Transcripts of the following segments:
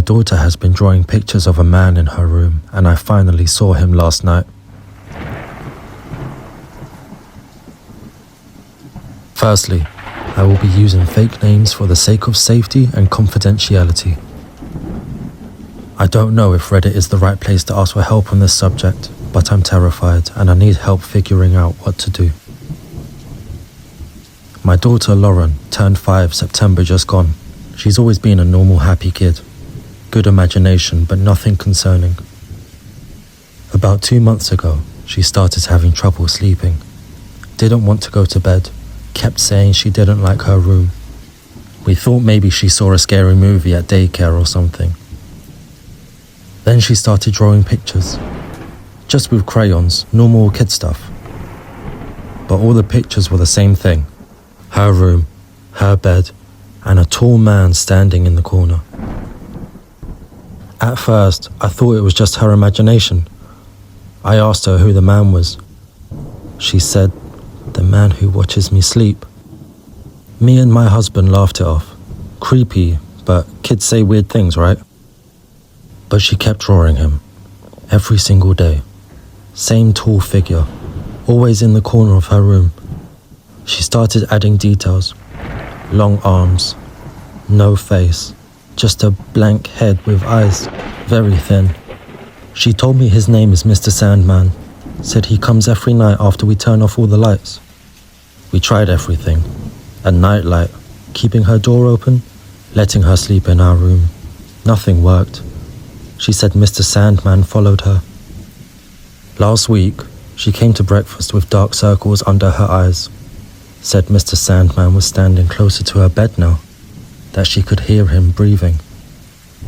daughter has been drawing pictures of a man in her room, and I finally saw him last night. Firstly, I will be using fake names for the sake of safety and confidentiality. I don't know if Reddit is the right place to ask for help on this subject, but I'm terrified and I need help figuring out what to do. My daughter Lauren turned 5 September just gone. She's always been a normal, happy kid. Good imagination, but nothing concerning. About 2 months ago, she started having trouble sleeping. Didn't want to go to bed. Kept saying she didn't like her room. We thought maybe she saw a scary movie at daycare or something. Then she started drawing pictures. Just with crayons, normal kid stuff. But all the pictures were the same thing. Her room, her bed, and a tall man standing in the corner. At first, I thought it was just her imagination. I asked her who the man was. She said, "The man who watches me sleep." Me and my husband laughed it off. Creepy, but kids say weird things, right? But she kept drawing him. Every single day. Same tall figure. Always in the corner of her room. She started adding details. Long arms. No face. Just a blank head with eyes. Very thin. She told me his name is Mr. Sandman. Said he comes every night after we turn off all the lights. We tried everything. A nightlight, keeping her door open, letting her sleep in our room. Nothing worked. She said Mr. Sandman followed her. Last week, she came to breakfast with dark circles under her eyes. Said Mr. Sandman was standing closer to her bed now, that she could hear him breathing.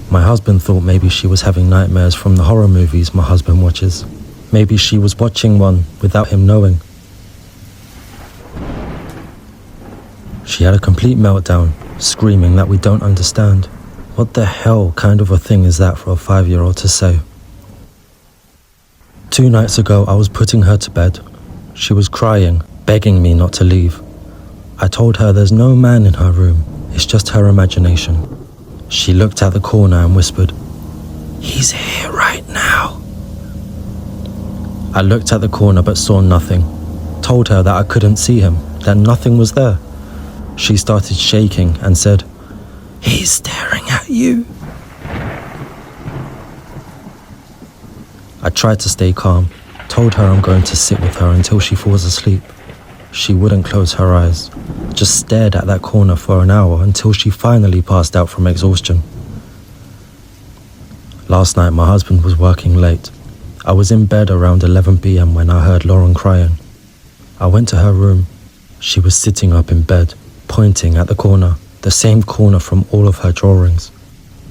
My husband thought maybe she was having nightmares from the horror movies my husband watches. Maybe she was watching one without him knowing. She had a complete meltdown, screaming that we don't understand. What the hell kind of a thing is that for a 5-year-old to say? 2 nights ago, I was putting her to bed. She was crying, begging me not to leave. I told her there's no man in her room, it's just her imagination. She looked at the corner and whispered, "He's here right now." I looked at the corner but saw nothing. Told her that I couldn't see him, that nothing was there. She started shaking and said, "He's staring at you." I tried to stay calm, told her I'm going to sit with her until she falls asleep. She wouldn't close her eyes, just stared at that corner for an hour until she finally passed out from exhaustion. Last night my husband was working late. I was in bed around 11 p.m. when I heard Lauren crying. I went to her room. She was sitting up in bed, pointing at the corner, the same corner from all of her drawings.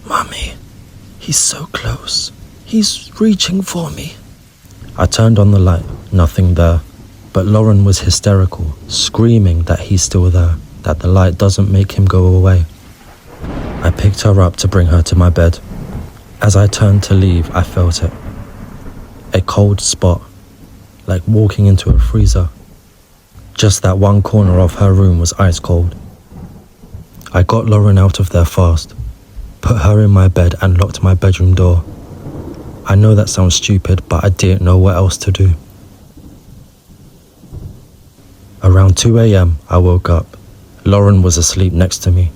"Mummy, he's so close. He's reaching for me." I turned on the light, nothing there. But Lauren was hysterical, screaming that he's still there, that the light doesn't make him go away. I picked her up to bring her to my bed. As I turned to leave, I felt it. A cold spot, like walking into a freezer. Just that one corner of her room was ice cold. I got Lauren out of there fast, put her in my bed and locked my bedroom door. I know that sounds stupid, but I didn't know what else to do. Around 2 a.m, I woke up. Lauren was asleep next to me.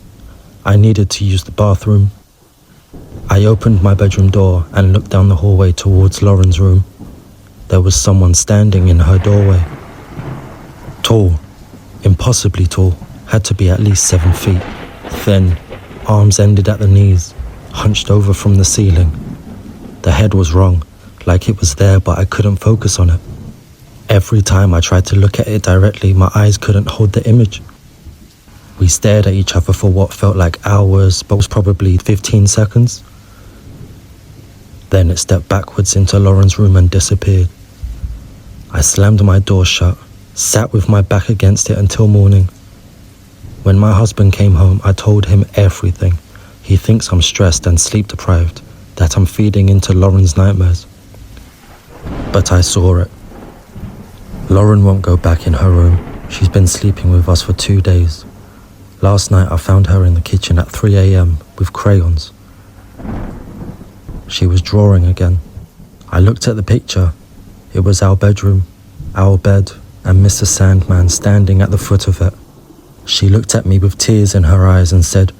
I needed to use the bathroom. I opened my bedroom door and looked down the hallway towards Lauren's room. There was someone standing in her doorway. Tall, impossibly tall, had to be at least 7 feet. Thin, arms ended at the knees, hunched over from the ceiling. The head was wrong, like it was there but I couldn't focus on it. Every time I tried to look at it directly, my eyes couldn't hold the image. We stared at each other for what felt like hours, but was probably 15 seconds. Then it stepped backwards into Lauren's room and disappeared. I slammed my door shut, sat with my back against it until morning. When my husband came home, I told him everything. He thinks I'm stressed and sleep deprived, that I'm feeding into Lauren's nightmares. But I saw it. Lauren won't go back in her room. She's been sleeping with us for 2 days. Last night I found her in the kitchen at 3 a.m. with crayons. She was drawing again. I looked at the picture. It was our bedroom, our bed, and Mr. Sandman standing at the foot of it. She looked at me with tears in her eyes and said,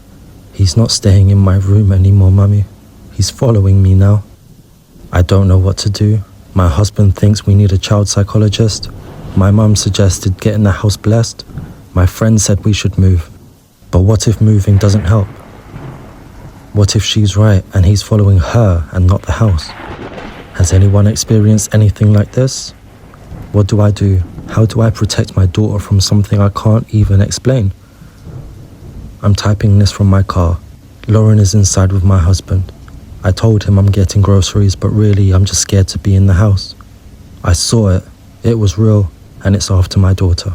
"He's not staying in my room anymore, Mummy. He's following me now." I don't know what to do. My husband thinks we need a child psychologist. My mum suggested getting the house blessed. My friend said we should move. But what if moving doesn't help? What if she's right and he's following her and not the house? Has anyone experienced anything like this? What do I do? How do I protect my daughter from something I can't even explain? I'm typing this from my car. Lauren is inside with my husband. I told him I'm getting groceries, but really I'm just scared to be in the house. I saw it. It was real, and it's after my daughter.